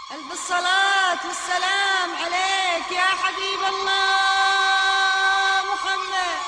ألف الصلاة والسلام عليك يا حبيب الله محمد.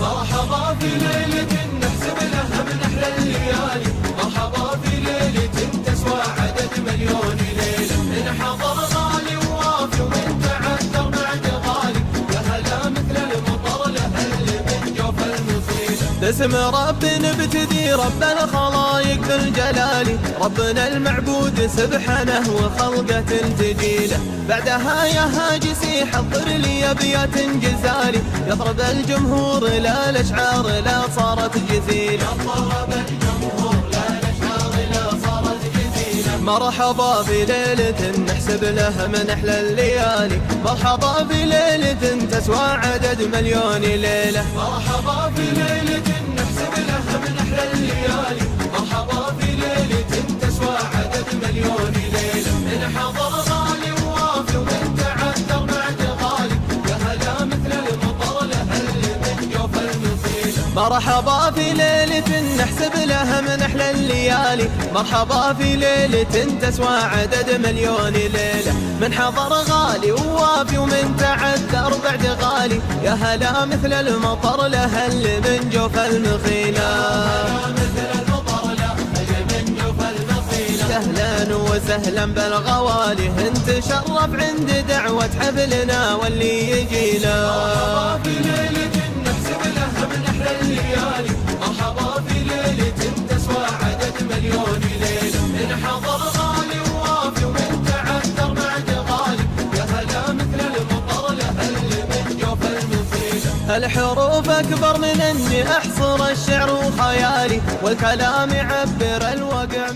مرحبا في ليلة نحسب لها من أحلى الليالي، مرحبا في ليلة تسوى عدد مليون ليلة، من حضر غالي ووافي ومن تعذر بعد غالي، يا هلا مثل المطر لهل من جوف المصيلة. باسم ربنا نبتدي رب الخلايق ذو الجلال، ربنا المعبود سبحانه وخلقة تجيله، بعدها يا هاجسي حضر لي ابيات جزالي، يضرب الجمهور لا الاشعار لا صارت جزيله، يضرب الجمهور لا الاشعار لا صارت جزيله. مرحبا بليلة نحسب لها من احلى الليالي، مرحبا بليلة تسوى عدد مليون ليله، مرحبا بليلة نحسب لها من احلى الليالي، مرحبا بليلة تسوى عدد مليون ليله، من حضر غالي ووافي ومن تعذر بعد غالي، يا هلا مثل المطر لهل من جوف المصيله. مرحبا في ليلة نحسب لها من احلى الليالي، مرحبا في ليلة تسوى عدد مليون ليله، من حضر غالي ووافي ومن تعذر بعد غالي، يا هلا مثل المطر لهل من جوف المخيله. اهلا وسهلا بالغوالي، انت شرف عند دعوة حبلنا واللي يجينا. مرحبا في ليلة نحسب لها من احلى الليالي، مرحبا في ليلة تسوى عدد مليون ليلة، من حضر غالي ووافي ومن تعذر بعد غالي، يا هلا مثل المطر لهل من جوف المصيلة. الحروف اكبر من اني احصر الشعر وخيالي، والكلام يعبر الواقع